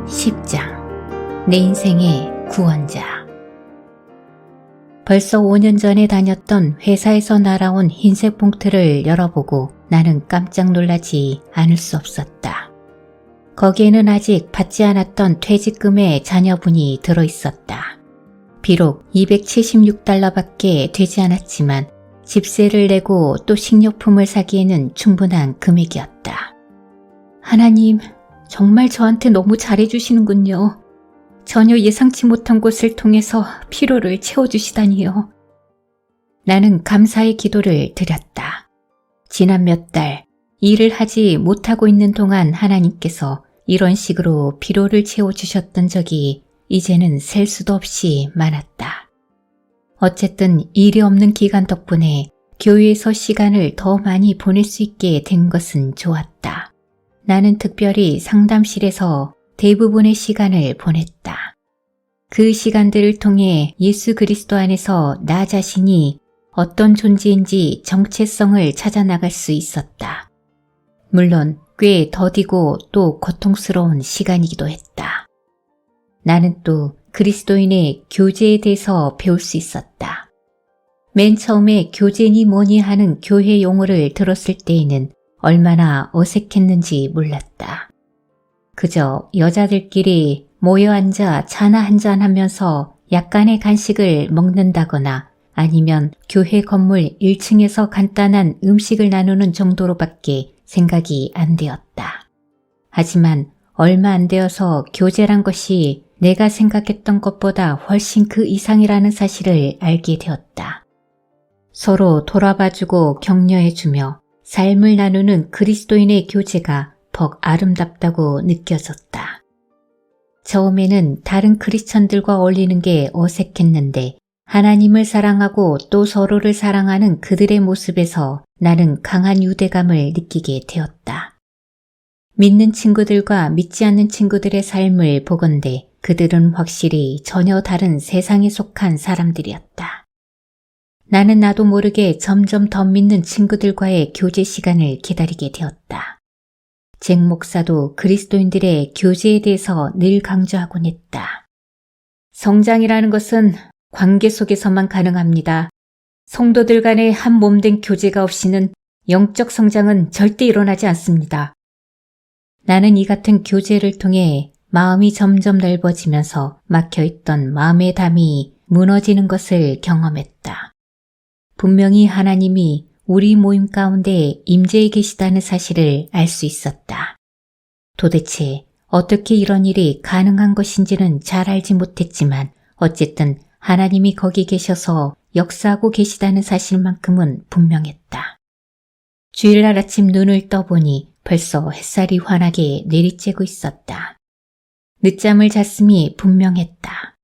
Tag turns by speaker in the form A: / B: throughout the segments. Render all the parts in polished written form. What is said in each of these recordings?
A: 10장 내 인생의 구원자. 벌써 5년 전에 다녔던 회사에서 날아온 흰색 봉투를 열어보고 나는 깜짝 놀라지 않을 수 없었다. 거기에는 아직 받지 않았던 퇴직금의 잔여분이 들어있었다. 비록 276달러밖에 되지 않았지만 집세를 내고 또 식료품을 사기에는 충분한 금액이었다. 하나님, 정말 저한테 너무 잘해주시는군요. 전혀 예상치 못한 곳을 통해서 피로를 채워주시다니요. 나는 감사의 기도를 드렸다. 지난 몇 달 일을 하지 못하고 있는 동안 하나님께서 이런 식으로 피로를 채워주셨던 적이 이제는 셀 수도 없이 많았다. 어쨌든 일이 없는 기간 덕분에 교회에서 시간을 더 많이 보낼 수 있게 된 것은 좋았다. 나는 특별히 상담실에서 대부분의 시간을 보냈다. 그 시간들을 통해 예수 그리스도 안에서 나 자신이 어떤 존재인지 정체성을 찾아 나갈 수 있었다. 물론 꽤 더디고 또 고통스러운 시간이기도 했다. 나는 또 그리스도인의 교제에 대해서 배울 수 있었다. 맨 처음에 교제니 뭐니 하는 교회 용어를 들었을 때에는 얼마나 어색했는지 몰랐다. 그저 여자들끼리 모여 앉아 차나 한잔 하면서 약간의 간식을 먹는다거나 아니면 교회 건물 1층에서 간단한 음식을 나누는 정도로밖에 생각이 안 되었다. 하지만 얼마 안 되어서 교제란 것이 내가 생각했던 것보다 훨씬 그 이상이라는 사실을 알게 되었다. 서로 돌아봐주고 격려해주며 삶을 나누는 그리스도인의 교제가 벅 아름답다고 느껴졌다. 처음에는 다른 크리스천들과 어울리는 게 어색했는데 하나님을 사랑하고 또 서로를 사랑하는 그들의 모습에서 나는 강한 유대감을 느끼게 되었다. 믿는 친구들과 믿지 않는 친구들의 삶을 보건대 그들은 확실히 전혀 다른 세상에 속한 사람들이었다. 나는 나도 모르게 점점 더 믿는 친구들과의 교제 시간을 기다리게 되었다. 잭 목사도 그리스도인들의 교제에 대해서 늘 강조하곤 했다. 성장이라는 것은 관계 속에서만 가능합니다. 성도들 간의 한 몸된 교제가 없이는 영적 성장은 절대 일어나지 않습니다. 나는 이 같은 교제를 통해 마음이 점점 넓어지면서 막혀있던 마음의 담이 무너지는 것을 경험했다. 분명히 하나님이 우리 모임 가운데 임재해 계시다는 사실을 알 수 있었다. 도대체 어떻게 이런 일이 가능한 것인지는 잘 알지 못했지만 어쨌든 하나님이 거기 계셔서 역사하고 계시다는 사실만큼은 분명했다. 주일날 아침 눈을 떠보니 벌써 햇살이 환하게 내리쬐고 있었다. 늦잠을 잤음이 분명했다.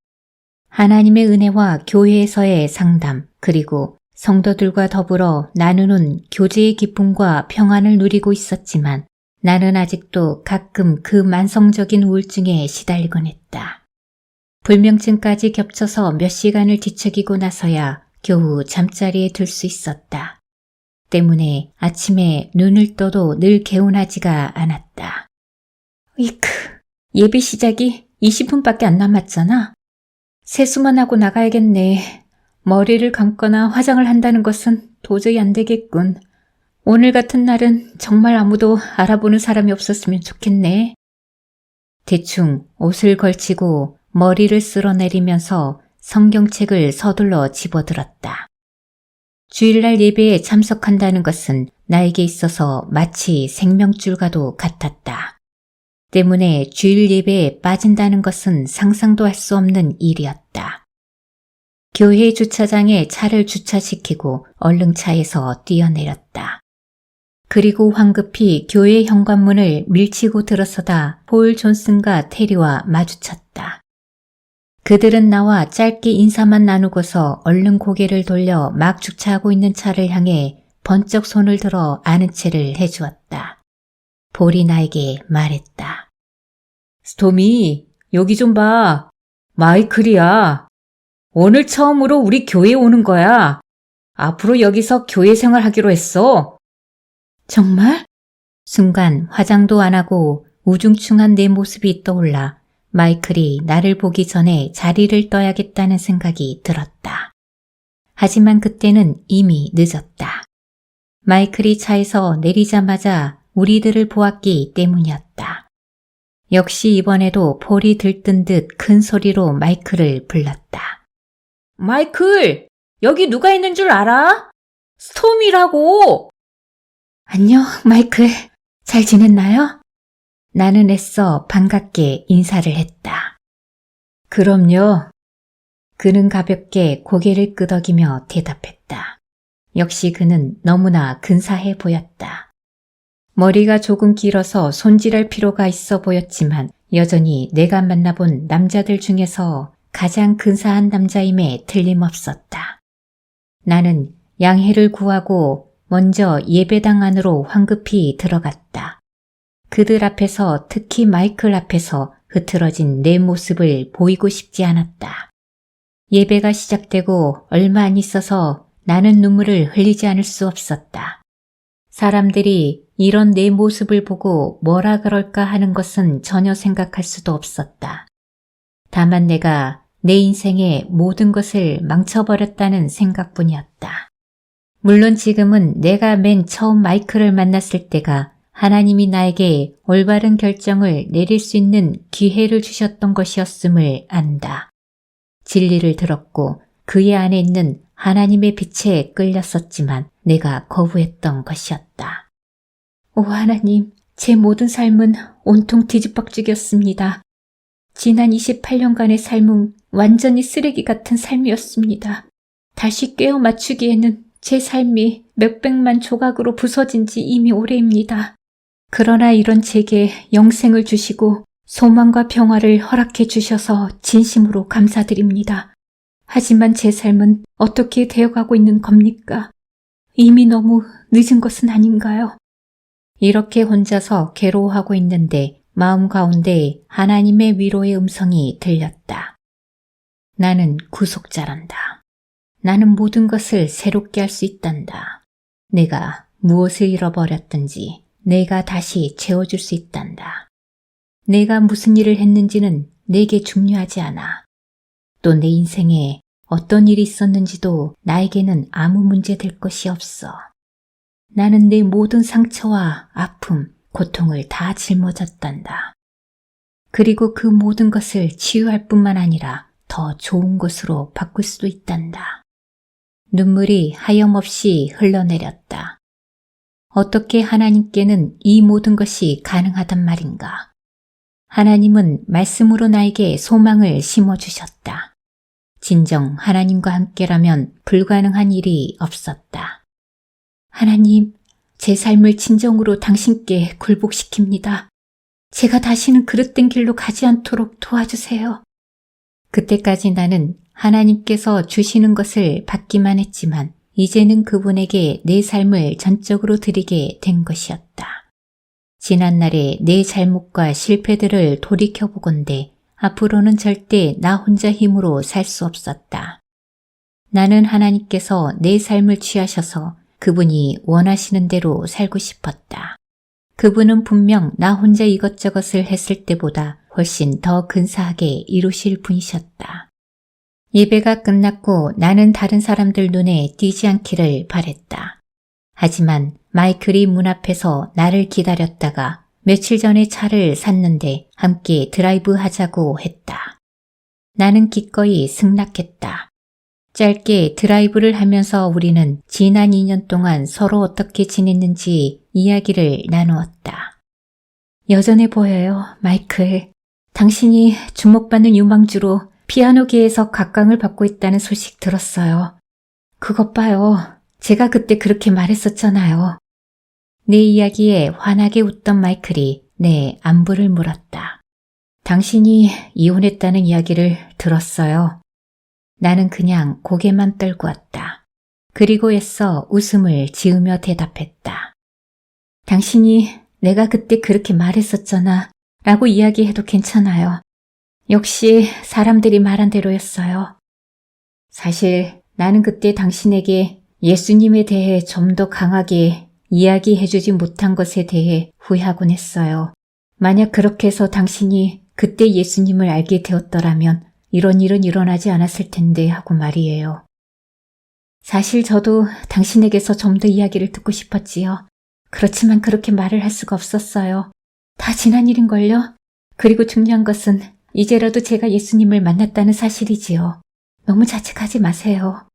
A: 하나님의 은혜와 교회에서의 상담 그리고 성도들과 더불어 나누는 교제의 기쁨과 평안을 누리고 있었지만 나는 아직도 가끔 그 만성적인 우울증에 시달리곤 했다. 불면증까지 겹쳐서 몇 시간을 뒤척이고 나서야 겨우 잠자리에 들 수 있었다. 때문에 아침에 눈을 떠도 늘 개운하지가 않았다. 이크, 예배 시작이 20분밖에 안 남았잖아. 세수만 하고 나가야겠네. 머리를 감거나 화장을 한다는 것은 도저히 안 되겠군. 오늘 같은 날은 정말 아무도 알아보는 사람이 없었으면 좋겠네. 대충 옷을 걸치고 머리를 쓸어내리면서 성경책을 서둘러 집어들었다. 주일날 예배에 참석한다는 것은 나에게 있어서 마치 생명줄과도 같았다. 때문에 주일 예배에 빠진다는 것은 상상도 할 수 없는 일이었다. 교회 주차장에 차를 주차시키고 얼른 차에서 뛰어내렸다. 그리고 황급히 교회 현관문을 밀치고 들어서다 폴 존슨과 테리와 마주쳤다. 그들은 나와 짧게 인사만 나누고서 얼른 고개를 돌려 막 주차하고 있는 차를 향해 번쩍 손을 들어 아는 체를 해주었다. 폴이 나에게 말했다. 스톰이, 여기 좀 봐. 마이클이야. 오늘 처음으로 우리 교회에 오는 거야. 앞으로 여기서 교회 생활하기로 했어. 정말? 순간 화장도 안 하고 우중충한 내 모습이 떠올라 마이클이 나를 보기 전에 자리를 떠야겠다는 생각이 들었다. 하지만 그때는 이미 늦었다. 마이클이 차에서 내리자마자 우리들을 보았기 때문이었다. 역시 이번에도 폴이 들뜬 듯 큰 소리로 마이클을 불렀다. 마이클! 여기 누가 있는 줄 알아? 스톰이라고! 안녕, 마이클. 잘 지냈나요? 나는 애써 반갑게 인사를 했다. 그럼요. 그는 가볍게 고개를 끄덕이며 대답했다. 역시 그는 너무나 근사해 보였다. 머리가 조금 길어서 손질할 필요가 있어 보였지만 여전히 내가 만나본 남자들 중에서 가장 근사한 남자임에 틀림없었다. 나는 양해를 구하고 먼저 예배당 안으로 황급히 들어갔다. 그들 앞에서, 특히 마이클 앞에서 흐트러진 내 모습을 보이고 싶지 않았다. 예배가 시작되고 얼마 안 있어서 나는 눈물을 흘리지 않을 수 없었다. 사람들이 이런 내 모습을 보고 뭐라 그럴까 하는 것은 전혀 생각할 수도 없었다. 다만 내가 내 인생의 모든 것을 망쳐버렸다는 생각뿐이었다. 물론 지금은 내가 맨 처음 마이클을 만났을 때가 하나님이 나에게 올바른 결정을 내릴 수 있는 기회를 주셨던 것이었음을 안다. 진리를 들었고 그의 안에 있는 하나님의 빛에 끌렸었지만 내가 거부했던 것이었다. 오 하나님, 제 모든 삶은 온통 뒤집박죽이었습니다. 지난 28년간의 삶은 완전히 쓰레기 같은 삶이었습니다. 다시 꿰어 맞추기에는 제 삶이 몇백만 조각으로 부서진 지 이미 오래입니다. 그러나 이런 제게 영생을 주시고 소망과 평화를 허락해 주셔서 진심으로 감사드립니다. 하지만 제 삶은 어떻게 되어가고 있는 겁니까? 이미 너무 늦은 것은 아닌가요? 이렇게 혼자서 괴로워하고 있는데 마음 가운데 하나님의 위로의 음성이 들렸다. 나는 구속자란다. 나는 모든 것을 새롭게 할 수 있단다. 내가 무엇을 잃어버렸든지 내가 다시 채워줄 수 있단다. 내가 무슨 일을 했는지는 내게 중요하지 않아. 또 내 인생에 어떤 일이 있었는지도 나에게는 아무 문제 될 것이 없어. 나는 내 모든 상처와 아픔, 고통을 다 짊어졌단다. 그리고 그 모든 것을 치유할 뿐만 아니라 더 좋은 것으로 바꿀 수도 있단다. 눈물이 하염없이 흘러내렸다. 어떻게 하나님께는 이 모든 것이 가능하단 말인가? 하나님은 말씀으로 나에게 소망을 심어주셨다. 진정 하나님과 함께라면 불가능한 일이 없었다. 하나님, 제 삶을 진정으로 당신께 굴복시킵니다. 제가 다시는 그릇된 길로 가지 않도록 도와주세요. 그때까지 나는 하나님께서 주시는 것을 받기만 했지만 이제는 그분에게 내 삶을 전적으로 드리게 된 것이었다. 지난날의 내 잘못과 실패들을 돌이켜보건대 앞으로는 절대 나 혼자 힘으로 살 수 없었다. 나는 하나님께서 내 삶을 취하셔서 그분이 원하시는 대로 살고 싶었다. 그분은 분명 나 혼자 이것저것을 했을 때보다 훨씬 더 근사하게 이루실 분이셨다. 예배가 끝났고 나는 다른 사람들 눈에 띄지 않기를 바랬다. 하지만 마이클이 문 앞에서 나를 기다렸다가 며칠 전에 차를 샀는데 함께 드라이브 하자고 했다. 나는 기꺼이 승낙했다. 짧게 드라이브를 하면서 우리는 지난 2년 동안 서로 어떻게 지냈는지 이야기를 나누었다. 여전해 보여요, 마이클. 당신이 주목받는 유망주로 피아노계에서 각광을 받고 있다는 소식 들었어요. 그것 봐요. 제가 그때 그렇게 말했었잖아요. 내 이야기에 환하게 웃던 마이클이 내 안부를 물었다. 당신이 이혼했다는 이야기를 들었어요. 나는 그냥 고개만 떨고 왔다. 그리고 애써 웃음을 지으며 대답했다. 당신이 내가 그때 그렇게 말했었잖아 라고 이야기해도 괜찮아요. 역시 사람들이 말한 대로였어요. 사실 나는 그때 당신에게 예수님에 대해 좀 더 강하게 이야기해주지 못한 것에 대해 후회하곤 했어요. 만약 그렇게 해서 당신이 그때 예수님을 알게 되었더라면 이런 일은 일어나지 않았을 텐데 하고 말이에요. 사실 저도 당신에게서 좀 더 이야기를 듣고 싶었지요. 그렇지만 그렇게 말을 할 수가 없었어요. 다 지난 일인걸요? 그리고 중요한 것은 이제라도 제가 예수님을 만났다는 사실이지요. 너무 자책하지 마세요.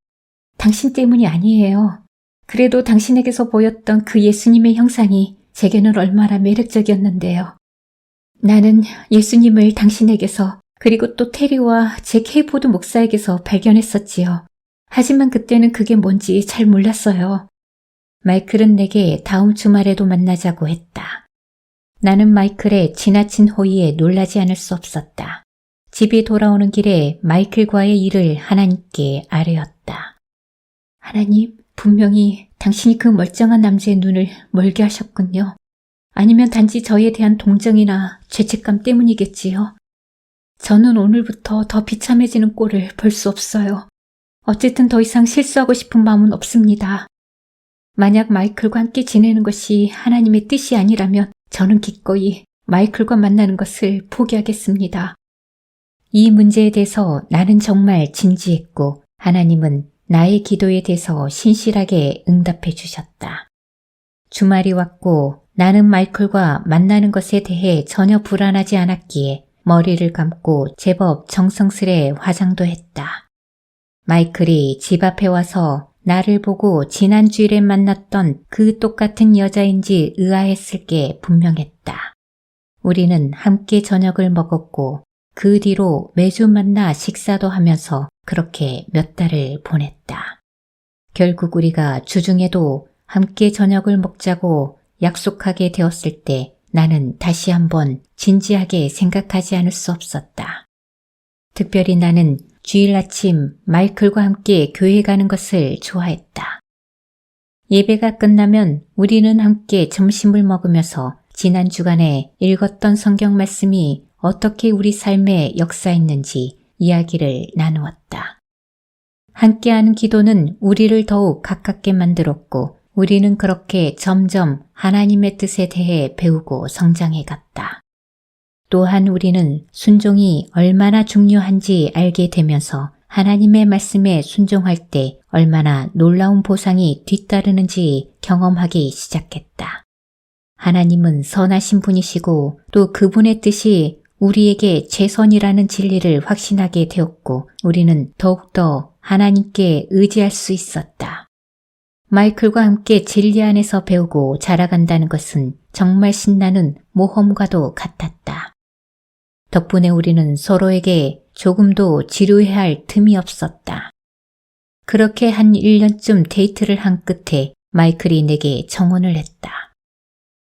A: 당신 때문이 아니에요. 그래도 당신에게서 보였던 그 예수님의 형상이 제게는 얼마나 매력적이었는데요. 나는 예수님을 당신에게서 그리고 또 테리와 제 케이포드 목사에게서 발견했었지요. 하지만 그때는 그게 뭔지 잘 몰랐어요. 마이클은 내게 다음 주말에도 만나자고 했다. 나는 마이클의 지나친 호의에 놀라지 않을 수 없었다. 집에 돌아오는 길에 마이클과의 일을 하나님께 아뢰었다. 하나님, 분명히 당신이 그 멀쩡한 남자의 눈을 멀게 하셨군요. 아니면 단지 저에 대한 동정이나 죄책감 때문이겠지요. 저는 오늘부터 더 비참해지는 꼴을 볼 수 없어요. 어쨌든 더 이상 실수하고 싶은 마음은 없습니다. 만약 마이클과 함께 지내는 것이 하나님의 뜻이 아니라면 저는 기꺼이 마이클과 만나는 것을 포기하겠습니다. 이 문제에 대해서 나는 정말 진지했고 하나님은 나의 기도에 대해서 신실하게 응답해 주셨다. 주말이 왔고 나는 마이클과 만나는 것에 대해 전혀 불안하지 않았기에 머리를 감고 제법 정성스레 화장도 했다. 마이클이 집 앞에 와서 나를 보고 지난 주일에 만났던 그 똑같은 여자인지 의아했을 게 분명했다. 우리는 함께 저녁을 먹었고 그 뒤로 매주 만나 식사도 하면서 그렇게 몇 달을 보냈다. 결국 우리가 주중에도 함께 저녁을 먹자고 약속하게 되었을 때 나는 다시 한번 진지하게 생각하지 않을 수 없었다. 특별히 나는 주일 아침 마이클과 함께 교회 가는 것을 좋아했다. 예배가 끝나면 우리는 함께 점심을 먹으면서 지난 주간에 읽었던 성경 말씀이 어떻게 우리 삶에 역사했는지 이야기를 나누었다. 함께하는 기도는 우리를 더욱 가깝게 만들었고 우리는 그렇게 점점 하나님의 뜻에 대해 배우고 성장해 갔다. 또한 우리는 순종이 얼마나 중요한지 알게 되면서 하나님의 말씀에 순종할 때 얼마나 놀라운 보상이 뒤따르는지 경험하기 시작했다. 하나님은 선하신 분이시고 또 그분의 뜻이 우리에게 최선이라는 진리를 확신하게 되었고 우리는 더욱더 하나님께 의지할 수 있었다. 마이클과 함께 진리 안에서 배우고 자라간다는 것은 정말 신나는 모험과도 같았다. 덕분에 우리는 서로에게 조금도 지루해야 할 틈이 없었다. 그렇게 한 1년쯤 데이트를 한 끝에 마이클이 내게 청혼을 했다.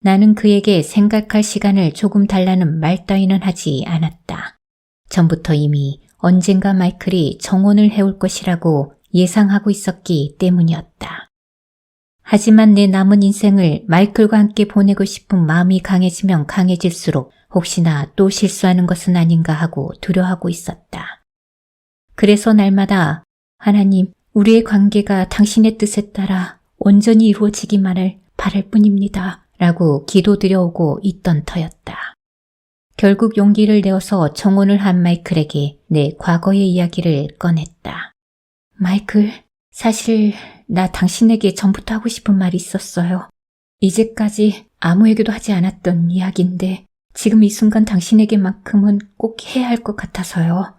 A: 나는 그에게 생각할 시간을 조금 달라는 말 따위는 하지 않았다. 전부터 이미 언젠가 마이클이 청혼을 해올 것이라고 예상하고 있었기 때문이었다. 하지만 내 남은 인생을 마이클과 함께 보내고 싶은 마음이 강해지면 강해질수록 혹시나 또 실수하는 것은 아닌가 하고 두려워하고 있었다. 그래서 날마다 하나님, 우리의 관계가 당신의 뜻에 따라 온전히 이루어지기만을 바랄 뿐입니다. 라고 기도드려오고 있던 터였다. 결국 용기를 내어서 청혼을 한 마이클에게 내 과거의 이야기를 꺼냈다. 마이클, 사실 나 당신에게 전부터 하고 싶은 말이 있었어요. 이제까지 아무에게도 하지 않았던 이야기인데 지금 이 순간 당신에게만큼은 꼭 해야 할 것 같아서요.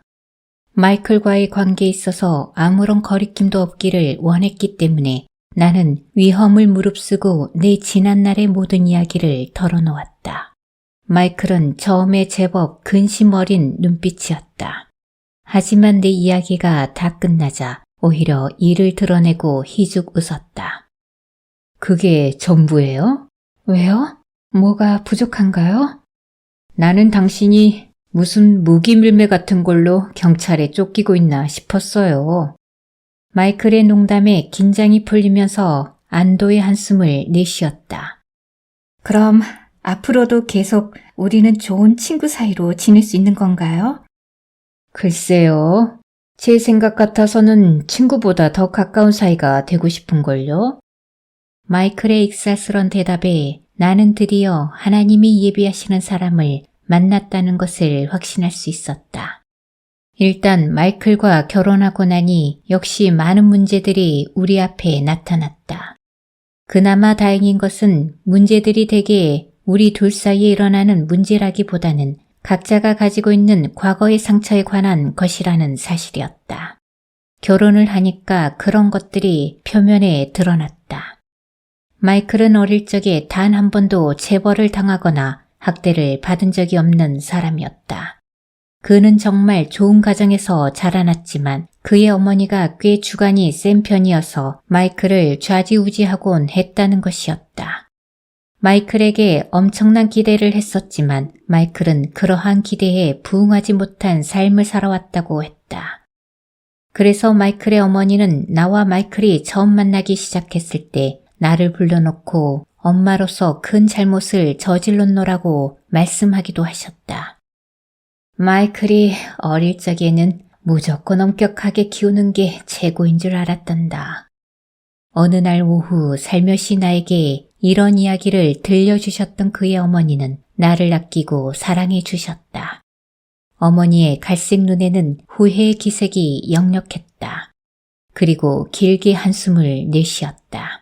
A: 마이클과의 관계에 있어서 아무런 거리낌도 없기를 원했기 때문에 나는 위험을 무릅쓰고 내 지난날의 모든 이야기를 털어놓았다. 마이클은 처음에 제법 근심 어린 눈빛이었다. 하지만 내 이야기가 다 끝나자 오히려 이를 드러내고 희죽 웃었다. 그게 전부예요? 왜요? 뭐가 부족한가요? 나는 당신이 무슨 무기밀매 같은 걸로 경찰에 쫓기고 있나 싶었어요. 마이클의 농담에 긴장이 풀리면서 안도의 한숨을 내쉬었다. 그럼 앞으로도 계속 우리는 좋은 친구 사이로 지낼 수 있는 건가요? 글쎄요. 제 생각 같아서는 친구보다 더 가까운 사이가 되고 싶은걸요. 마이클의 익살스런 대답에 나는 드디어 하나님이 예비하시는 사람을 만났다는 것을 확신할 수 있었다. 일단 마이클과 결혼하고 나니 역시 많은 문제들이 우리 앞에 나타났다. 그나마 다행인 것은 문제들이 대개 우리 둘 사이에 일어나는 문제라기보다는 각자가 가지고 있는 과거의 상처에 관한 것이라는 사실이었다. 결혼을 하니까 그런 것들이 표면에 드러났다. 마이클은 어릴 적에 단 한 번도 체벌을 당하거나 학대를 받은 적이 없는 사람이었다. 그는 정말 좋은 가정에서 자라났지만 그의 어머니가 꽤 주관이 센 편이어서 마이클을 좌지우지하곤 했다는 것이었다. 마이클에게 엄청난 기대를 했었지만 마이클은 그러한 기대에 부응하지 못한 삶을 살아왔다고 했다. 그래서 마이클의 어머니는 나와 마이클이 처음 만나기 시작했을 때 나를 불러놓고 엄마로서 큰 잘못을 저질렀노라고 말씀하기도 하셨다. 마이클이 어릴 적에는 무조건 엄격하게 키우는 게 최고인 줄 알았단다. 어느 날 오후 살며시 나에게 이런 이야기를 들려주셨던 그의 어머니는 나를 아끼고 사랑해 주셨다. 어머니의 갈색 눈에는 후회의 기색이 역력했다. 그리고 길게 한숨을 내쉬었다.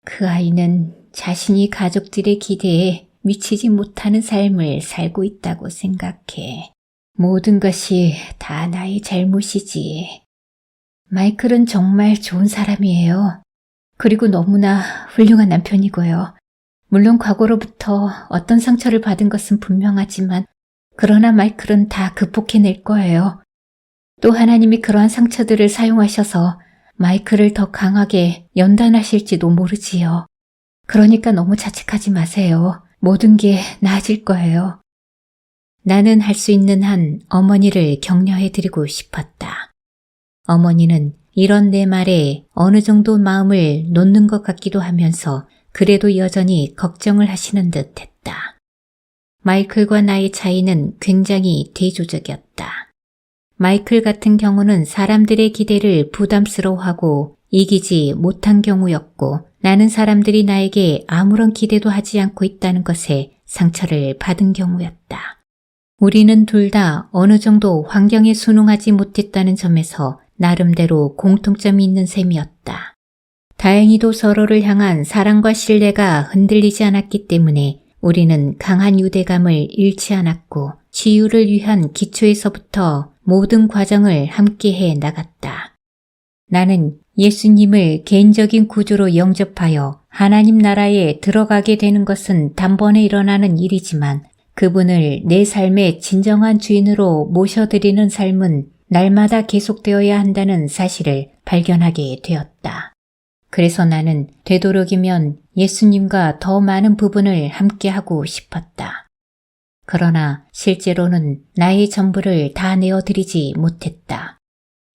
A: 그 아이는 자신이 가족들의 기대에 미치지 못하는 삶을 살고 있다고 생각해. 모든 것이 다 나의 잘못이지. 마이클은 정말 좋은 사람이에요. 그리고 너무나 훌륭한 남편이고요. 물론 과거로부터 어떤 상처를 받은 것은 분명하지만 그러나 마이클은 다 극복해낼 거예요. 또 하나님이 그러한 상처들을 사용하셔서 마이클을 더 강하게 연단하실지도 모르지요. 그러니까 너무 자책하지 마세요. 모든 게 나아질 거예요. 나는 할 수 있는 한 어머니를 격려해드리고 싶었다. 어머니는 이런 내 말에 어느 정도 마음을 놓는 것 같기도 하면서 그래도 여전히 걱정을 하시는 듯 했다. 마이클과 나의 차이는 굉장히 대조적이었다. 마이클 같은 경우는 사람들의 기대를 부담스러워하고 이기지 못한 경우였고 나는 사람들이 나에게 아무런 기대도 하지 않고 있다는 것에 상처를 받은 경우였다. 우리는 둘 다 어느 정도 환경에 순응하지 못했다는 점에서 나름대로 공통점이 있는 셈이었다. 다행히도 서로를 향한 사랑과 신뢰가 흔들리지 않았기 때문에 우리는 강한 유대감을 잃지 않았고 치유를 위한 기초에서부터 모든 과정을 함께해 나갔다. 나는 예수님을 개인적인 구주로 영접하여 하나님 나라에 들어가게 되는 것은 단번에 일어나는 일이지만 그분을 내 삶의 진정한 주인으로 모셔드리는 삶은 날마다 계속되어야 한다는 사실을 발견하게 되었다. 그래서 나는 되도록이면 예수님과 더 많은 부분을 함께하고 싶었다. 그러나 실제로는 나의 전부를 다 내어드리지 못했다.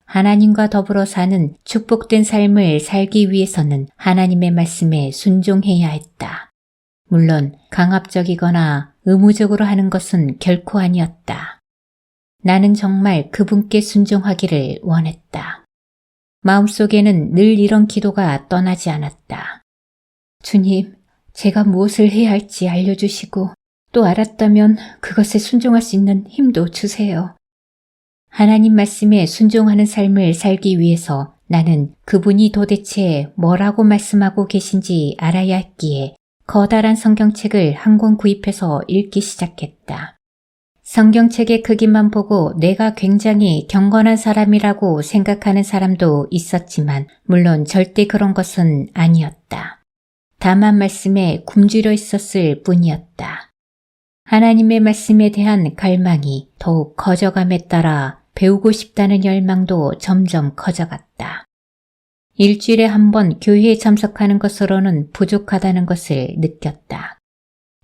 A: 하나님과 더불어 사는 축복된 삶을 살기 위해서는 하나님의 말씀에 순종해야 했다. 물론 강압적이거나 의무적으로 하는 것은 결코 아니었다. 나는 정말 그분께 순종하기를 원했다. 마음속에는 늘 이런 기도가 떠나지 않았다. 주님, 제가 무엇을 해야 할지 알려주시고 또 알았다면 그것에 순종할 수 있는 힘도 주세요. 하나님 말씀에 순종하는 삶을 살기 위해서 나는 그분이 도대체 뭐라고 말씀하고 계신지 알아야 했기에 커다란 성경책을 한 권 구입해서 읽기 시작했다. 성경책의 크기만 보고 내가 굉장히 경건한 사람이라고 생각하는 사람도 있었지만 물론 절대 그런 것은 아니었다. 다만 말씀에 굶주려 있었을 뿐이었다. 하나님의 말씀에 대한 갈망이 더욱 커져감에 따라 배우고 싶다는 열망도 점점 커져갔다. 일주일에 한 번 교회에 참석하는 것으로는 부족하다는 것을 느꼈다.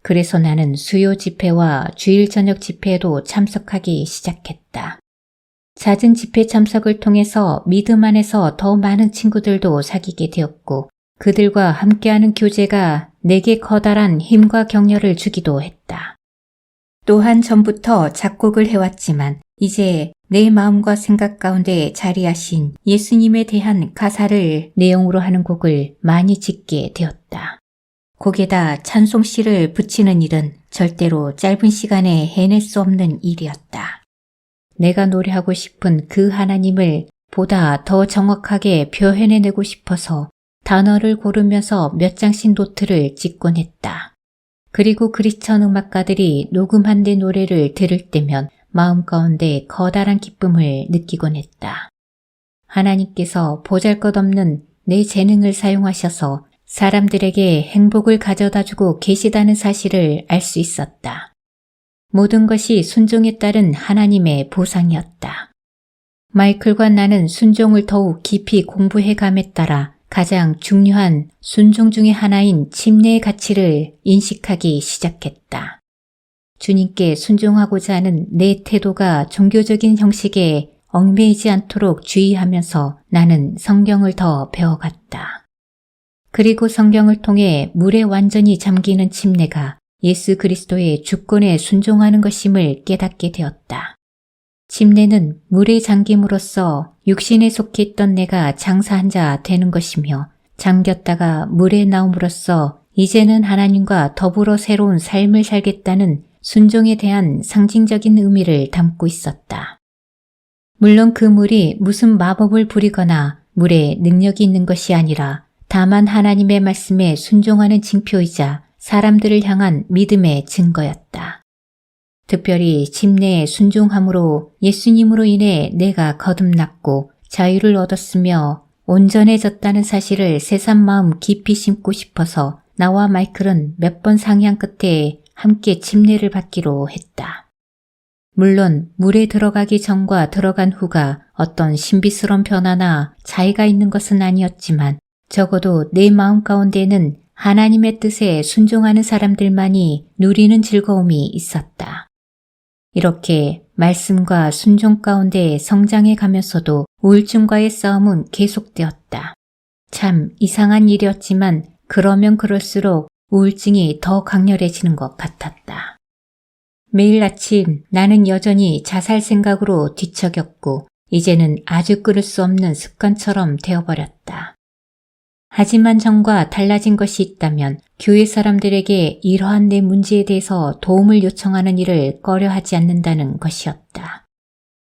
A: 그래서 나는 수요 집회와 주일 저녁 집회에도 참석하기 시작했다. 잦은 집회 참석을 통해서 믿음 안에서 더 많은 친구들도 사귀게 되었고 그들과 함께하는 교제가 내게 커다란 힘과 격려를 주기도 했다. 또한 전부터 작곡을 해왔지만 이제 내 마음과 생각 가운데 자리하신 예수님에 대한 가사를 내용으로 하는 곡을 많이 짓게 되었다. 곡에다 찬송시를 붙이는 일은 절대로 짧은 시간에 해낼 수 없는 일이었다. 내가 노래하고 싶은 그 하나님을 보다 더 정확하게 표현해내고 싶어서 단어를 고르면서 몇 장씩 노트를 찍곤 했다. 그리고 크리스천 음악가들이 녹음한 내 노래를 들을 때면 마음 가운데 커다란 기쁨을 느끼곤 했다. 하나님께서 보잘것없는 내 재능을 사용하셔서 사람들에게 행복을 가져다주고 계시다는 사실을 알 수 있었다. 모든 것이 순종에 따른 하나님의 보상이었다. 마이클과 나는 순종을 더욱 깊이 공부해감에 따라 가장 중요한 순종 중의 하나인 침례의 가치를 인식하기 시작했다. 주님께 순종하고자 하는 내 태도가 종교적인 형식에 얽매이지 않도록 주의하면서 나는 성경을 더 배워갔다. 그리고 성경을 통해 물에 완전히 잠기는 침례가 예수 그리스도의 주권에 순종하는 것임을 깨닫게 되었다. 침례는 물에 잠김으로써 육신에 속해 있던 내가 장사한 자 되는 것이며 잠겼다가 물에 나옴으로써 이제는 하나님과 더불어 새로운 삶을 살겠다는 순종에 대한 상징적인 의미를 담고 있었다. 물론 그 물이 무슨 마법을 부리거나 물에 능력이 있는 것이 아니라 다만 하나님의 말씀에 순종하는 징표이자 사람들을 향한 믿음의 증거였다. 특별히 침례에 순종함으로 예수님으로 인해 내가 거듭났고 자유를 얻었으며 온전해졌다는 사실을 새삼 마음 깊이 심고 싶어서 나와 마이클은 몇 번 상의한 끝에 함께 침례를 받기로 했다. 물론 물에 들어가기 전과 들어간 후가 어떤 신비스러운 변화나 차이가 있는 것은 아니었지만 적어도 내 마음 가운데는 하나님의 뜻에 순종하는 사람들만이 누리는 즐거움이 있었다. 이렇게 말씀과 순종 가운데 성장해 가면서도 우울증과의 싸움은 계속되었다. 참 이상한 일이었지만 그러면 그럴수록 우울증이 더 강렬해지는 것 같았다. 매일 아침 나는 여전히 자살 생각으로 뒤척였고 이제는 아주 끊을 수 없는 습관처럼 되어버렸다. 하지만 전과 달라진 것이 있다면 교회 사람들에게 이러한 내 문제에 대해서 도움을 요청하는 일을 꺼려하지 않는다는 것이었다.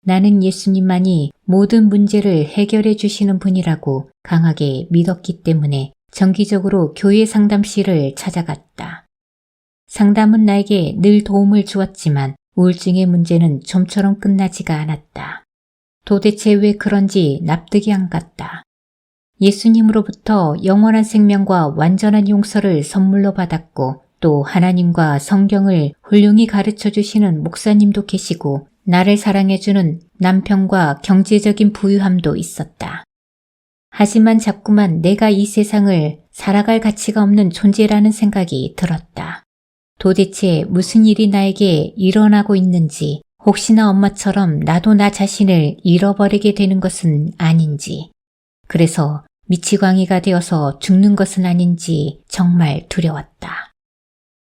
A: 나는 예수님만이 모든 문제를 해결해 주시는 분이라고 강하게 믿었기 때문에 정기적으로 교회 상담실을 찾아갔다. 상담은 나에게 늘 도움을 주었지만 우울증의 문제는 좀처럼 끝나지가 않았다. 도대체 왜 그런지 납득이 안 갔다. 예수님으로부터 영원한 생명과 완전한 용서를 선물로 받았고 또 하나님과 성경을 훌륭히 가르쳐 주시는 목사님도 계시고 나를 사랑해주는 남편과 경제적인 부유함도 있었다. 하지만 자꾸만 내가 이 세상을 살아갈 가치가 없는 존재라는 생각이 들었다. 도대체 무슨 일이 나에게 일어나고 있는지, 혹시나 엄마처럼 나도 나 자신을 잃어버리게 되는 것은 아닌지, 그래서 미치광이가 되어서 죽는 것은 아닌지 정말 두려웠다.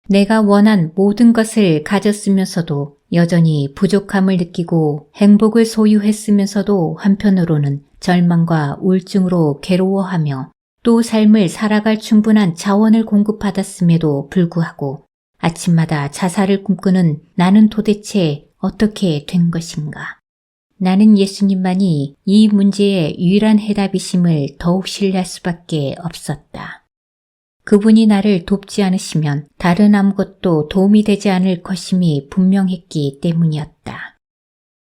A: 내가 원한 모든 것을 가졌으면서도 여전히 부족함을 느끼고 행복을 소유했으면서도 한편으로는 절망과 우울증으로 괴로워하며 또 삶을 살아갈 충분한 자원을 공급받았음에도 불구하고 아침마다 자살을 꿈꾸는 나는 도대체 어떻게 된 것인가? 나는 예수님만이 이 문제의 유일한 해답이심을 더욱 신뢰할 수밖에 없었다. 그분이 나를 돕지 않으시면 다른 아무것도 도움이 되지 않을 것임이 분명했기 때문이었다.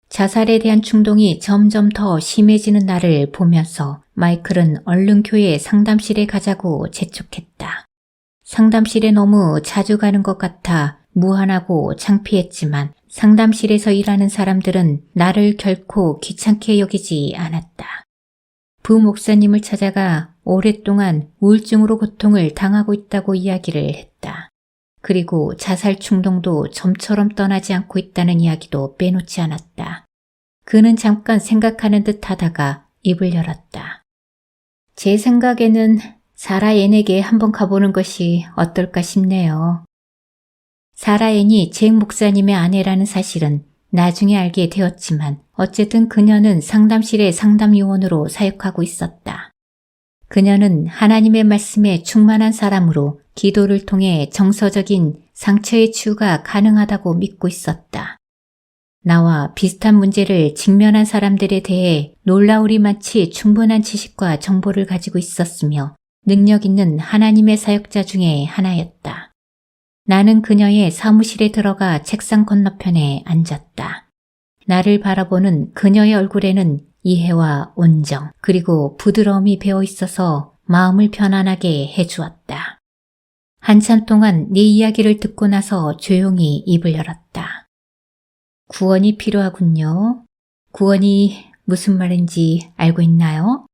A: 자살에 대한 충동이 점점 더 심해지는 나를 보면서 마이클은 얼른 교회 상담실에 가자고 재촉했다. 상담실에 너무 자주 가는 것 같아 무한하고 창피했지만 상담실에서 일하는 사람들은 나를 결코 귀찮게 여기지 않았다. 부목사님을 찾아가 오랫동안 우울증으로 고통을 당하고 있다고 이야기를 했다. 그리고 자살 충동도 좀처럼 떠나지 않고 있다는 이야기도 빼놓지 않았다. 그는 잠깐 생각하는 듯 하다가 입을 열었다. 제 생각에는 사라 앤에게 한번 가보는 것이 어떨까 싶네요. 사라 앤이 잭 목사님의 아내라는 사실은 나중에 알게 되었지만 어쨌든 그녀는 상담실의 상담요원으로 사역하고 있었다. 그녀는 하나님의 말씀에 충만한 사람으로 기도를 통해 정서적인 상처의 치유가 가능하다고 믿고 있었다. 나와 비슷한 문제를 직면한 사람들에 대해 놀라우리만치 충분한 지식과 정보를 가지고 있었으며 능력 있는 하나님의 사역자 중에 하나였다. 나는 그녀의 사무실에 들어가 책상 건너편에 앉았다. 나를 바라보는 그녀의 얼굴에는 이해와 온정 그리고 부드러움이 배어 있어서 마음을 편안하게 해주었다. 한참 동안 네 이야기를 듣고 나서 조용히 입을 열었다. 구원이 필요하군요. 구원이 무슨 말인지 알고 있나요?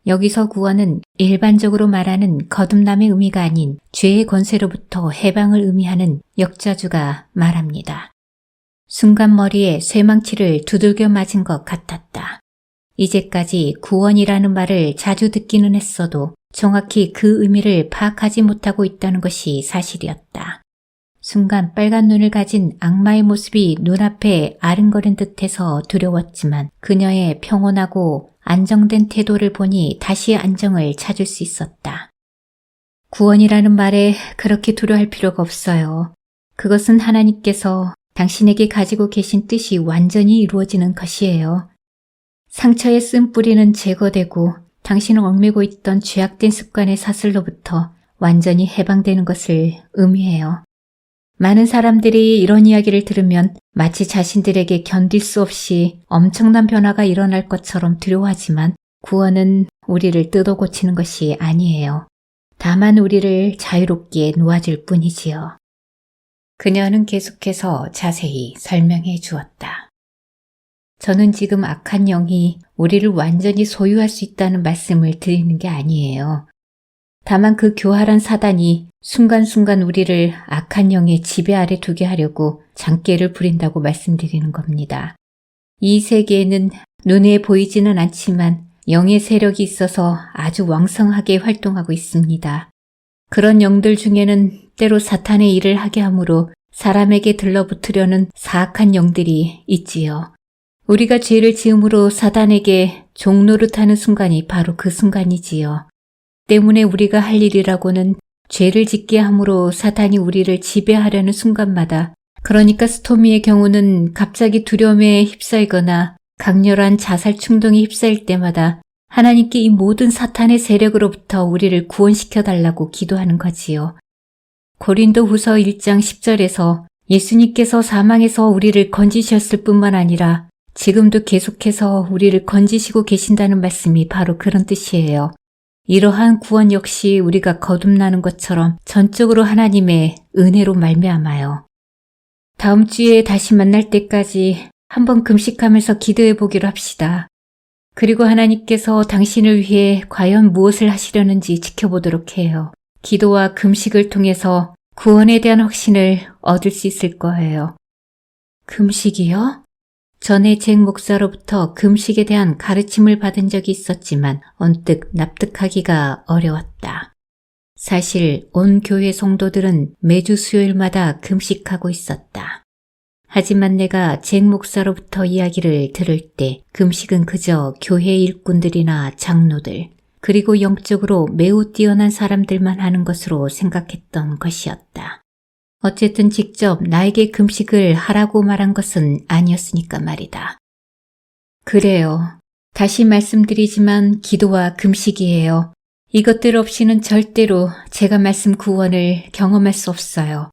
A: 여기서 구원은 일반적으로 말하는 거듭남의 의미가 아닌 죄의 권세로부터 해방을 의미하는 역자주가 말합니다. 순간 머리에 쇠망치를 두들겨 맞은 것 같았다. 이제까지 구원이라는 말을 자주 듣기는 했어도 정확히 그 의미를 파악하지 못하고 있다는 것이 사실이었다. 순간 빨간 눈을 가진 악마의 모습이 눈앞에 아른거린 듯해서 두려웠지만 그녀의 평온하고 안정된 태도를 보니 다시 안정을 찾을 수 있었다. 구원이라는 말에 그렇게 두려워할 필요가 없어요. 그것은 하나님께서 당신에게 가지고 계신 뜻이 완전히 이루어지는 것이에요. 상처의 쓴뿌리는 제거되고 당신을 얽매고 있던 죄악된 습관의 사슬로부터 완전히 해방되는 것을 의미해요. 많은 사람들이 이런 이야기를 들으면 마치 자신들에게 견딜 수 없이 엄청난 변화가 일어날 것처럼 두려워하지만 구원은 우리를 뜯어 고치는 것이 아니에요. 다만 우리를 자유롭게 놓아줄 뿐이지요. 그녀는 계속해서 자세히 설명해 주었다. 저는 지금 악한 영이 우리를 완전히 소유할 수 있다는 말씀을 드리는 게 아니에요. 다만 그 교활한 사단이 순간순간 우리를 악한 영의 지배 아래 두게 하려고 장깨를 부린다고 말씀드리는 겁니다. 이 세계에는 눈에 보이지는 않지만 영의 세력이 있어서 아주 왕성하게 활동하고 있습니다. 그런 영들 중에는 때로 사탄의 일을 하게 하므로 사람에게 들러붙으려는 사악한 영들이 있지요. 우리가 죄를 지음으로 사단에게 종노릇하는 순간이 바로 그 순간이지요. 때문에 우리가 할 일이라고는 죄를 짓게 함으로 사탄이 우리를 지배하려는 순간마다, 그러니까 스토미의 경우는 갑자기 두려움에 휩싸이거나 강렬한 자살 충동에 휩싸일 때마다 하나님께 이 모든 사탄의 세력으로부터 우리를 구원시켜 달라고 기도하는 거지요. 고린도후서 1장 10절에서 예수님께서 사망에서 우리를 건지셨을 뿐만 아니라 지금도 계속해서 우리를 건지시고 계신다는 말씀이 바로 그런 뜻이에요. 이러한 구원 역시 우리가 거듭나는 것처럼 전적으로 하나님의 은혜로 말미암아요. 다음 주에 다시 만날 때까지 한번 금식하면서 기도해 보기로 합시다. 그리고 하나님께서 당신을 위해 과연 무엇을 하시려는지 지켜보도록 해요. 기도와 금식을 통해서 구원에 대한 확신을 얻을 수 있을 거예요. 금식이요? 전에 잭 목사로부터 금식에 대한 가르침을 받은 적이 있었지만 언뜻 납득하기가 어려웠다. 사실 온 교회 성도들은 매주 수요일마다 금식하고 있었다. 하지만 내가 잭 목사로부터 이야기를 들을 때 금식은 그저 교회 일꾼들이나 장로들, 그리고 영적으로 매우 뛰어난 사람들만 하는 것으로 생각했던 것이었다. 어쨌든 직접 나에게 금식을 하라고 말한 것은 아니었으니까 말이다. 그래요. 다시 말씀드리지만 기도와 금식이에요. 이것들 없이는 절대로 제가 말씀 구원을 경험할 수 없어요.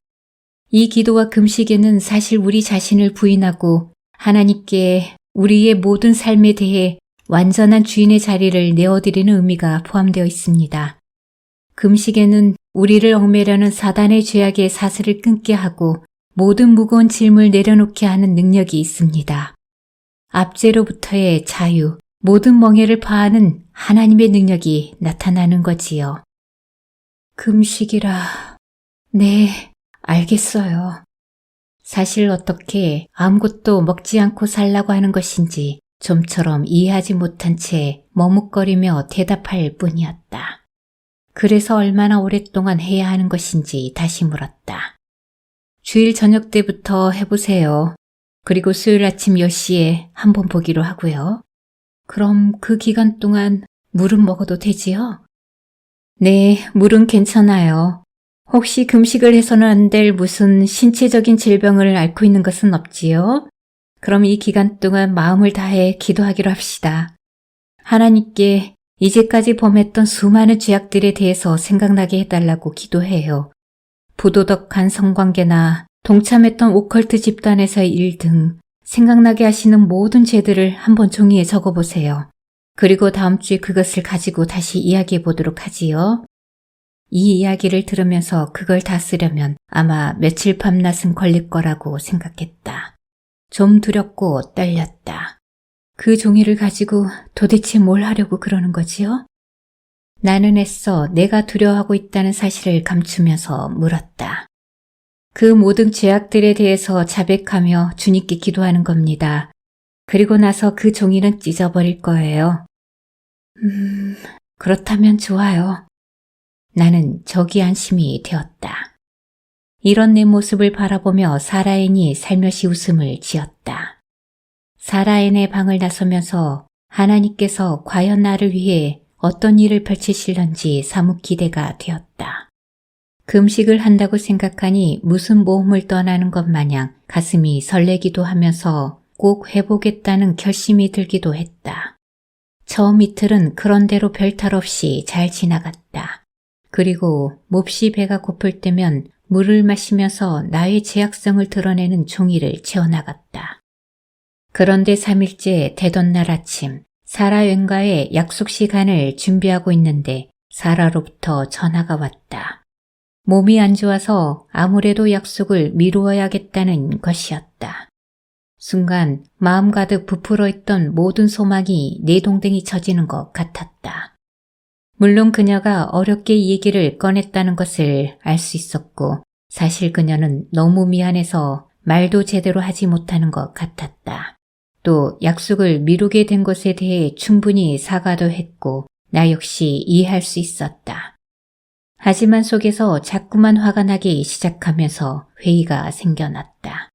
A: 이 기도와 금식에는 사실 우리 자신을 부인하고 하나님께 우리의 모든 삶에 대해 완전한 주인의 자리를 내어드리는 의미가 포함되어 있습니다. 금식에는 우리를 얽매려는 사단의 죄악의 사슬을 끊게 하고 모든 무거운 짐을 내려놓게 하는 능력이 있습니다. 압제로부터의 자유, 모든 멍에를 파하는 하나님의 능력이 나타나는 거지요. 금식이라... 네, 알겠어요. 사실 어떻게 아무것도 먹지 않고 살라고 하는 것인지 좀처럼 이해하지 못한 채 머뭇거리며 대답할 뿐이었다. 그래서 얼마나 오랫동안 해야 하는 것인지 다시 물었다. 주일 저녁 때부터 해보세요. 그리고 수요일 아침 10시에 한번 보기로 하고요. 그럼 그 기간 동안 물은 먹어도 되지요? 네, 물은 괜찮아요. 혹시 금식을 해서는 안 될 무슨 신체적인 질병을 앓고 있는 것은 없지요? 그럼 이 기간 동안 마음을 다해 기도하기로 합시다. 하나님께 이제까지 범했던 수많은 죄악들에 대해서 생각나게 해달라고 기도해요. 부도덕한 성관계나 동참했던 오컬트 집단에서의 일 등 생각나게 하시는 모든 죄들을 한번 종이에 적어보세요. 그리고 다음 주에 그것을 가지고 다시 이야기해 보도록 하지요. 이 이야기를 들으면서 그걸 다 쓰려면 아마 며칠 밤낮은 걸릴 거라고 생각했다. 좀 두렵고 떨렸다. 그 종이를 가지고 도대체 뭘 하려고 그러는 거지요? 나는 애써 내가 두려워하고 있다는 사실을 감추면서 물었다. 그 모든 죄악들에 대해서 자백하며 주님께 기도하는 겁니다. 그리고 나서 그 종이는 찢어버릴 거예요. 그렇다면 좋아요. 나는 저기 안심이 되었다. 이런 내 모습을 바라보며 사라엔이 살며시 웃음을 지었다. 사라엔의 방을 나서면서 하나님께서 과연 나를 위해 어떤 일을 펼치실런지 사뭇 기대가 되었다. 금식을 한다고 생각하니 무슨 모험을 떠나는 것 마냥 가슴이 설레기도 하면서 꼭 해보겠다는 결심이 들기도 했다. 처음 이틀은 그런대로 별탈 없이 잘 지나갔다. 그리고 몹시 배가 고플 때면 물을 마시면서 나의 죄악성을 드러내는 종이를 채워나갔다. 그런데 3일째 되던 날 아침, 사라 웬과의 약속 시간을 준비하고 있는데 사라로부터 전화가 왔다. 몸이 안 좋아서 아무래도 약속을 미루어야겠다는 것이었다. 순간 마음 가득 부풀어 있던 모든 소망이 내동댕이 쳐지는 것 같았다. 물론 그녀가 어렵게 이 얘기를 꺼냈다는 것을 알 수 있었고 사실 그녀는 너무 미안해서 말도 제대로 하지 못하는 것 같았다. 또 약속을 미루게 된 것에 대해 충분히 사과도 했고 나 역시 이해할 수 있었다. 하지만 속에서 자꾸만 화가 나기 시작하면서 회의가 생겨났다.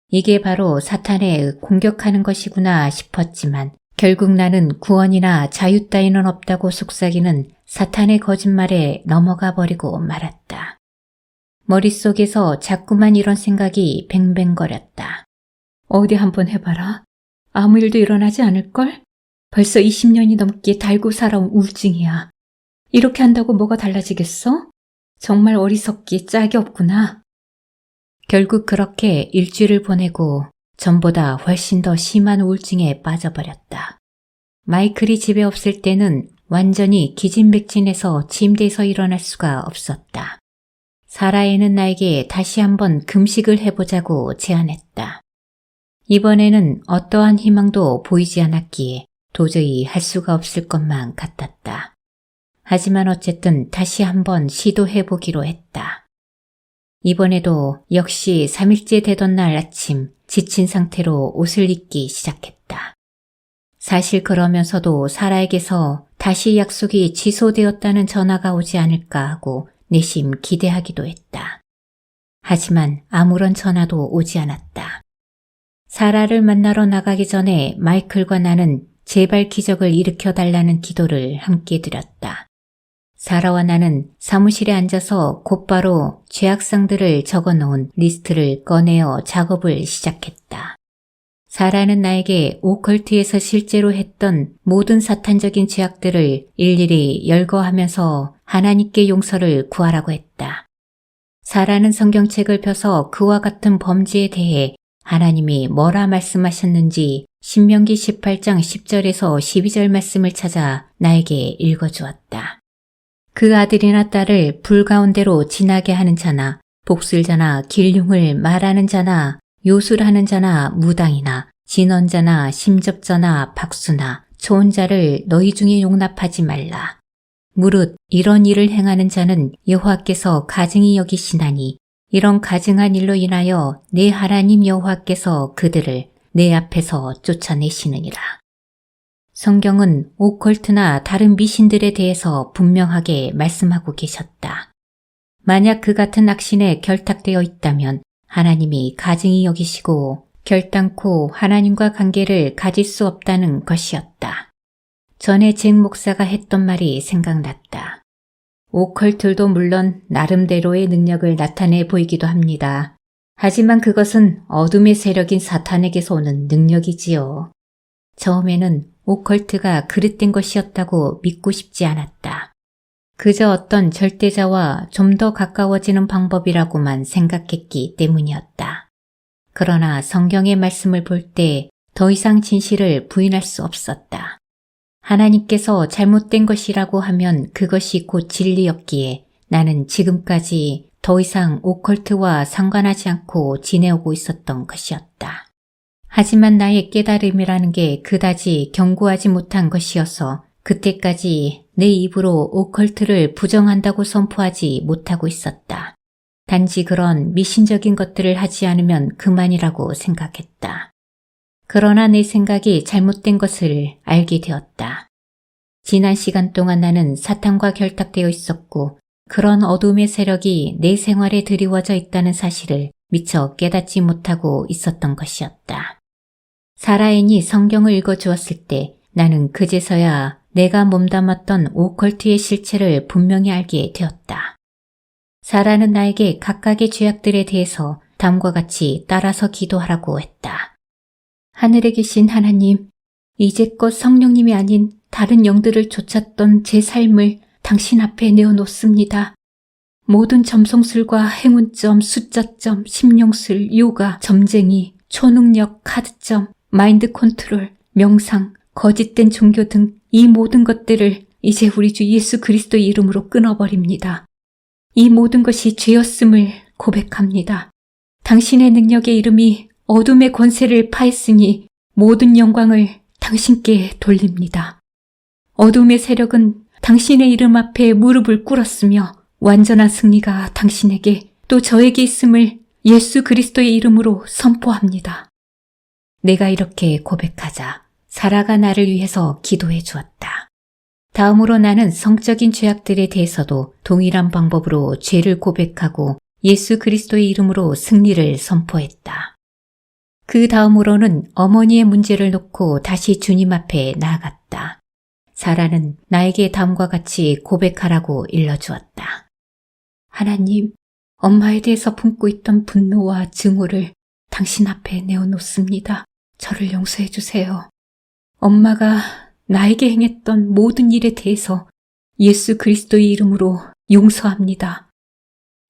A: 이게 바로 사탄에 공격하는 것이구나 싶었지만 결국 나는 구원이나 자유 따위는 없다고 속삭이는 사탄의 거짓말에 넘어가 버리고 말았다. 머릿속에서 자꾸만 이런 생각이 뱅뱅거렸다. 어디 한번 해봐라. 아무 일도 일어나지 않을걸? 벌써 20년이 넘게 달고 살아온 우울증이야. 이렇게 한다고 뭐가 달라지겠어? 정말 어리석기 짝이 없구나. 결국 그렇게 일주일을 보내고 전보다 훨씬 더 심한 우울증에 빠져버렸다. 마이클이 집에 없을 때는 완전히 기진맥진해서 침대에서 일어날 수가 없었다. 사라에는 나에게 다시 한번 금식을 해보자고 제안했다. 이번에는 어떠한 희망도 보이지 않았기에 도저히 할 수가 없을 것만 같았다. 하지만 어쨌든 다시 한번 시도해보기로 했다. 이번에도 역시 3일째 되던 날 아침 지친 상태로 옷을 입기 시작했다. 사실 그러면서도 사라에게서 다시 약속이 취소되었다는 전화가 오지 않을까 하고 내심 기대하기도 했다. 하지만 아무런 전화도 오지 않았다. 사라를 만나러 나가기 전에 마이클과 나는 제발 기적을 일으켜달라는 기도를 함께 드렸다. 사라와 나는 사무실에 앉아서 곧바로 죄악상들을 적어놓은 리스트를 꺼내어 작업을 시작했다. 사라는 나에게 오컬트에서 실제로 했던 모든 사탄적인 죄악들을 일일이 열거하면서 하나님께 용서를 구하라고 했다. 사라는 성경책을 펴서 그와 같은 범죄에 대해 하나님이 뭐라 말씀하셨는지 신명기 18장 10절에서 12절 말씀을 찾아 나에게 읽어주었다. 그 아들이나 딸을 불 가운데로 지나게 하는 자나 복술자나 길흉을 말하는 자나 요술하는 자나 무당이나 진언자나 심접자나 박수나 초혼자를 너희 중에 용납하지 말라. 무릇 이런 일을 행하는 자는 여호와께서 가증히 여기시나니 이런 가증한 일로 인하여 내 하나님 여호와께서 그들을 내 앞에서 쫓아내시느니라. 성경은 오컬트나 다른 미신들에 대해서 분명하게 말씀하고 계셨다. 만약 그 같은 악신에 결탁되어 있다면 하나님이 가증히 여기시고 결단코 하나님과 관계를 가질 수 없다는 것이었다. 전에 잭 목사가 했던 말이 생각났다. 오컬트도 물론 나름대로의 능력을 나타내 보이기도 합니다. 하지만 그것은 어둠의 세력인 사탄에게서 오는 능력이지요. 처음에는 오컬트가 그릇된 것이었다고 믿고 싶지 않았다. 그저 어떤 절대자와 좀 더 가까워지는 방법이라고만 생각했기 때문이었다. 그러나 성경의 말씀을 볼 때 더 이상 진실을 부인할 수 없었다. 하나님께서 잘못된 것이라고 하면 그것이 곧 진리였기에 나는 지금까지 더 이상 오컬트와 상관하지 않고 지내오고 있었던 것이었다. 하지만 나의 깨달음이라는 게 그다지 견고하지 못한 것이어서 그때까지 내 입으로 오컬트를 부정한다고 선포하지 못하고 있었다. 단지 그런 미신적인 것들을 하지 않으면 그만이라고 생각했다. 그러나 내 생각이 잘못된 것을 알게 되었다. 지난 시간 동안 나는 사탄과 결탁되어 있었고 그런 어둠의 세력이 내 생활에 드리워져 있다는 사실을 미처 깨닫지 못하고 있었던 것이었다. 사라인이 성경을 읽어주었을 때 나는 그제서야 내가 몸담았던 오컬트의 실체를 분명히 알게 되었다. 사라는 나에게 각각의 죄악들에 대해서 다음과 같이 따라서 기도하라고 했다. 하늘에 계신 하나님, 이제껏 성령님이 아닌 다른 영들을 쫓았던 제 삶을 당신 앞에 내어놓습니다. 모든 점성술과 행운점, 숫자점, 심령술, 요가, 점쟁이, 초능력, 카드점, 마인드 컨트롤, 명상, 거짓된 종교 등 이 모든 것들을 이제 우리 주 예수 그리스도의 이름으로 끊어버립니다. 이 모든 것이 죄였음을 고백합니다. 당신의 능력의 이름이 어둠의 권세를 파했으니 모든 영광을 당신께 돌립니다. 어둠의 세력은 당신의 이름 앞에 무릎을 꿇었으며 완전한 승리가 당신에게 또 저에게 있음을 예수 그리스도의 이름으로 선포합니다. 내가 이렇게 고백하자 사라가 나를 위해서 기도해 주었다. 다음으로 나는 성적인 죄악들에 대해서도 동일한 방법으로 죄를 고백하고 예수 그리스도의 이름으로 승리를 선포했다. 그 다음으로는 어머니의 문제를 놓고 다시 주님 앞에 나아갔다. 사라는 나에게 다음과 같이 고백하라고 일러주었다. 하나님, 엄마에 대해서 품고 있던 분노와 증오를 당신 앞에 내어놓습니다. 저를 용서해 주세요. 엄마가 나에게 행했던 모든 일에 대해서 예수 그리스도의 이름으로 용서합니다.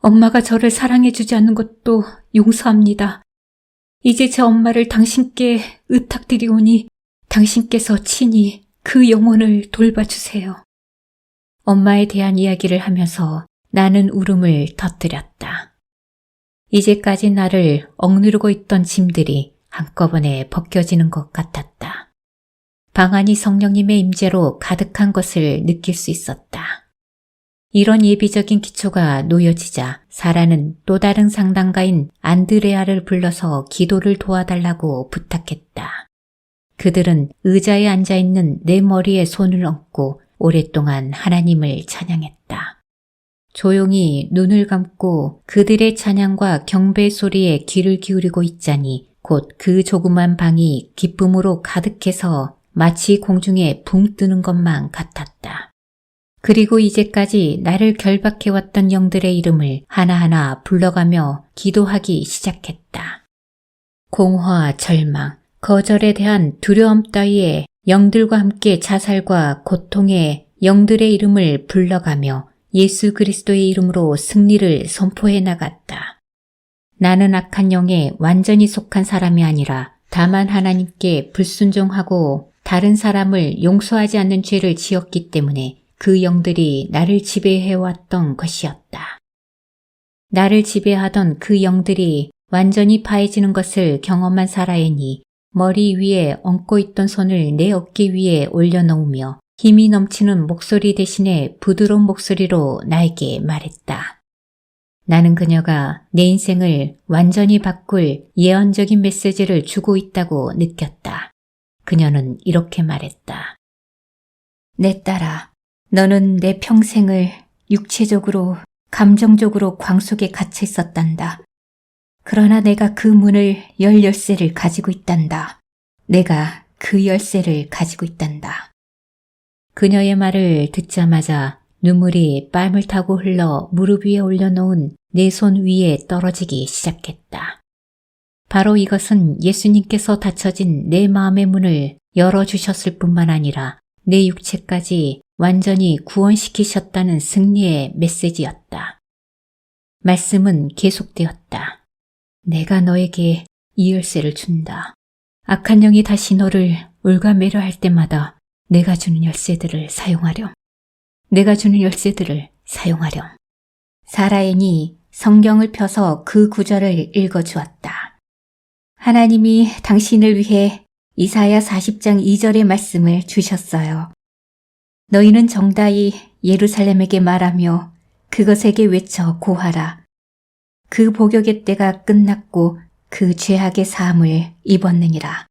A: 엄마가 저를 사랑해주지 않는 것도 용서합니다. 이제 제 엄마를 당신께 의탁드리오니 당신께서 친히 그 영혼을 돌봐주세요. 엄마에 대한 이야기를 하면서 나는 울음을 터뜨렸다. 이제까지 나를 억누르고 있던 짐들이 한꺼번에 벗겨지는 것 같았다. 방 안이 성령님의 임재로 가득한 것을 느낄 수 있었다. 이런 예비적인 기초가 놓여지자 사라는 또 다른 상담가인 안드레아를 불러서 기도를 도와달라고 부탁했다. 그들은 의자에 앉아있는 내 머리에 손을 얹고 오랫동안 하나님을 찬양했다. 조용히 눈을 감고 그들의 찬양과 경배 소리에 귀를 기울이고 있자니 곧 그 조그만 방이 기쁨으로 가득해서 마치 공중에 붕 뜨는 것만 같았다. 그리고 이제까지 나를 결박해왔던 영들의 이름을 하나하나 불러가며 기도하기 시작했다. 공허와 절망, 거절에 대한 두려움 따위에 영들과 함께 자살과 고통의 영들의 이름을 불러가며 예수 그리스도의 이름으로 승리를 선포해 나갔다. 나는 악한 영에 완전히 속한 사람이 아니라 다만 하나님께 불순종하고 다른 사람을 용서하지 않는 죄를 지었기 때문에 그 영들이 나를 지배해왔던 것이었다. 나를 지배하던 그 영들이 완전히 파해지는 것을 경험한 사라인이 머리 위에 얹고 있던 손을 내 어깨 위에 올려놓으며 힘이 넘치는 목소리 대신에 부드러운 목소리로 나에게 말했다. 나는 그녀가 내 인생을 완전히 바꿀 예언적인 메시지를 주고 있다고 느꼈다. 그녀는 이렇게 말했다. 내 딸아, 너는 내 평생을 육체적으로, 감정적으로 광 속에 갇혀 있었단다. 그러나 내가 그 문을 열 열쇠를 가지고 있단다. 내가 그 열쇠를 가지고 있단다. 그녀의 말을 듣자마자 눈물이 뺨을 타고 흘러 무릎 위에 올려놓은 내 손 위에 떨어지기 시작했다. 바로 이것은 예수님께서 닫혀진 내 마음의 문을 열어주셨을 뿐만 아니라 내 육체까지 완전히 구원시키셨다는 승리의 메시지였다. 말씀은 계속되었다. 내가 너에게 이 열쇠를 준다. 악한 영이 다시 너를 올가매려 할 때마다 내가 주는 열쇠들을 사용하렴. 내가 주는 열쇠들을 사용하렴. 사라엔이 성경을 펴서 그 구절을 읽어주었다. 하나님이 당신을 위해 이사야 40장 2절의 말씀을 주셨어요. 너희는 정다이 예루살렘에게 말하며 그것에게 외쳐 고하라. 그 복역의 때가 끝났고 그 죄악의 사함을 입었느니라.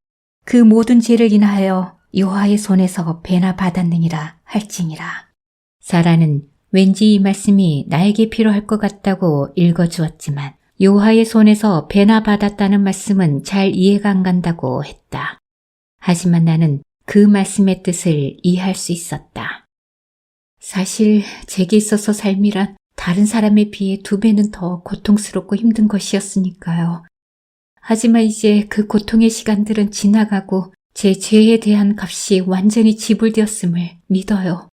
A: 그 모든 죄를 인하여 여호와의 손에서 배나 받았느니라 할지니라. 사라는 왠지 이 말씀이 나에게 필요할 것 같다고 읽어주었지만 여호와의 손에서 배나 받았다는 말씀은 잘 이해가 안 간다고 했다. 하지만 나는 그 말씀의 뜻을 이해할 수 있었다. 사실 제게 있어서 삶이란 다른 사람에 비해 2배는 더 고통스럽고 힘든 것이었으니까요. 하지만 이제 그 고통의 시간들은 지나가고 제 죄에 대한 값이 완전히 지불되었음을 믿어요.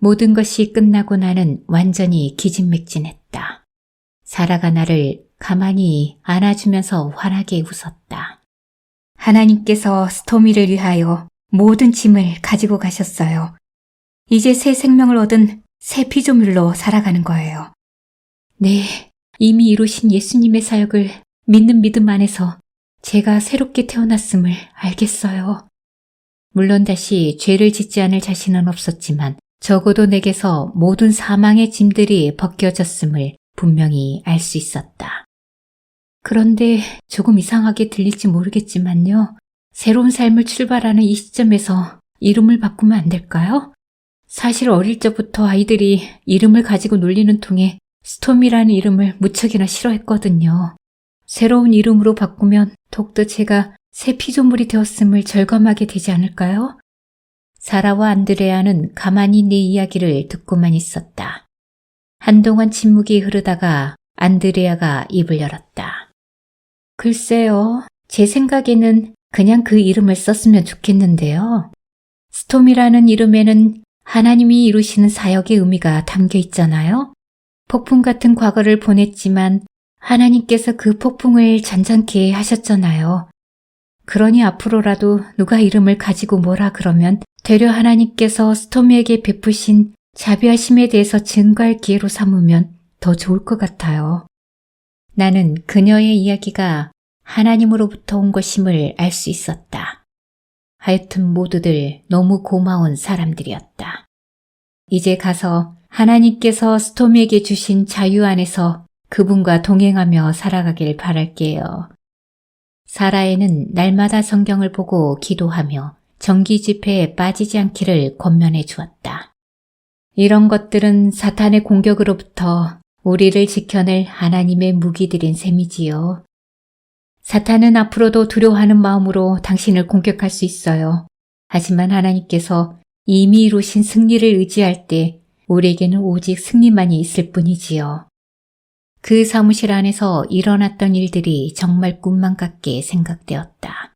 A: 모든 것이 끝나고 나는 완전히 기진맥진했다. 사라가 나를 가만히 안아주면서 환하게 웃었다. 하나님께서 스토미를 위하여 모든 짐을 가지고 가셨어요. 이제 새 생명을 얻은 새 피조물로 살아가는 거예요. 네, 이미 이루신 예수님의 사역을 믿는 믿음 안에서 제가 새롭게 태어났음을 알겠어요. 물론 다시 죄를 짓지 않을 자신은 없었지만 적어도 내게서 모든 사망의 짐들이 벗겨졌음을 분명히 알 수 있었다. 그런데 조금 이상하게 들릴지 모르겠지만요. 새로운 삶을 출발하는 이 시점에서 이름을 바꾸면 안 될까요? 사실 어릴 적부터 아이들이 이름을 가지고 놀리는 통에 스톰이라는 이름을 무척이나 싫어했거든요. 새로운 이름으로 바꾸면 더욱더 제가 새 피조물이 되었음을 절감하게 되지 않을까요? 사라와 안드레아는 가만히 내 이야기를 듣고만 있었다. 한동안 침묵이 흐르다가 안드레아가 입을 열었다. 글쎄요, 제 생각에는 그냥 그 이름을 썼으면 좋겠는데요. 스톰이라는 이름에는 하나님이 이루시는 사역의 의미가 담겨 있잖아요. 폭풍 같은 과거를 보냈지만 하나님께서 그 폭풍을 잔잔케 하셨잖아요. 그러니 앞으로라도 누가 이름을 가지고 뭐라 그러면 되려 하나님께서 스톰에게 베푸신 자비하심에 대해서 증거할 기회로 삼으면 더 좋을 것 같아요. 나는 그녀의 이야기가 하나님으로부터 온 것임을 알 수 있었다. 하여튼 모두들 너무 고마운 사람들이었다. 이제 가서 하나님께서 스톰에게 주신 자유 안에서 그분과 동행하며 살아가길 바랄게요. 사라에는 날마다 성경을 보고 기도하며 정기 집회에 빠지지 않기를 권면해 주었다. 이런 것들은 사탄의 공격으로부터 우리를 지켜낼 하나님의 무기들인 셈이지요. 사탄은 앞으로도 두려워하는 마음으로 당신을 공격할 수 있어요. 하지만 하나님께서 이미 이루신 승리를 의지할 때 우리에게는 오직 승리만이 있을 뿐이지요. 그 사무실 안에서 일어났던 일들이 정말 꿈만 같게 생각되었다.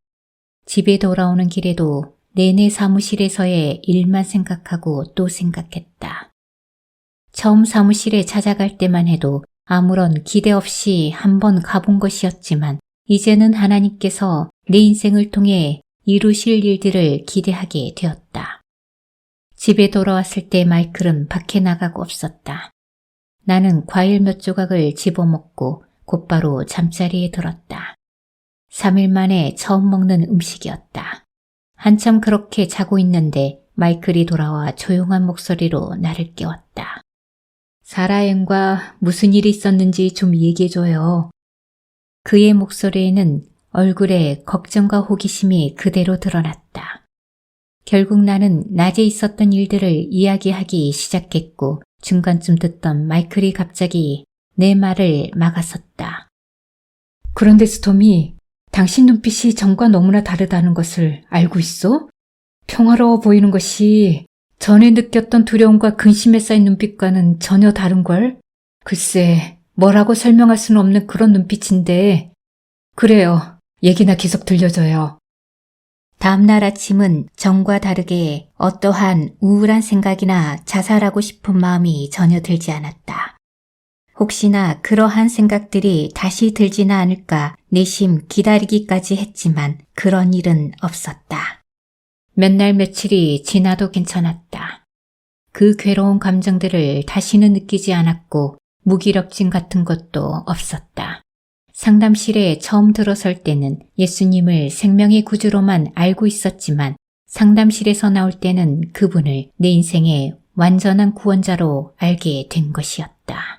A: 집에 돌아오는 길에도 내내 사무실에서의 일만 생각하고 또 생각했다. 처음 사무실에 찾아갈 때만 해도 아무런 기대 없이 한번 가본 것이었지만 이제는 하나님께서 내 인생을 통해 이루실 일들을 기대하게 되었다. 집에 돌아왔을 때 마이클은 밖에 나가고 없었다. 나는 과일 몇 조각을 집어먹고 곧바로 잠자리에 들었다. 3일 만에 처음 먹는 음식이었다. 한참 그렇게 자고 있는데 마이클이 돌아와 조용한 목소리로 나를 깨웠다. 사라엠과 무슨 일이 있었는지 좀 얘기해줘요. 그의 목소리에는 얼굴에 걱정과 호기심이 그대로 드러났다. 결국 나는 낮에 있었던 일들을 이야기하기 시작했고 중간쯤 듣던 마이클이 갑자기 내 말을 막아섰다. 그런데 스톰이 당신 눈빛이 전과 너무나 다르다는 것을 알고 있어? 평화로워 보이는 것이
B: 전에 느꼈던 두려움과 근심에 쌓인 눈빛과는 전혀 다른걸? 글쎄, 뭐라고 설명할 수는 없는 그런 눈빛인데. 그래요. 얘기나 계속 들려줘요.
A: 다음날 아침은 전과 다르게 어떠한 우울한 생각이나 자살하고 싶은 마음이 전혀 들지 않았다. 혹시나 그러한 생각들이 다시 들지는 않을까 내심 기다리기까지 했지만 그런 일은 없었다. 몇 날 며칠이 지나도 괜찮았다. 그 괴로운 감정들을 다시는 느끼지 않았고 무기력증 같은 것도 없었다. 상담실에 처음 들어설 때는 예수님을 생명의 구주로만 알고 있었지만 상담실에서 나올 때는 그분을 내 인생의 완전한 구원자로 알게 된 것이었다.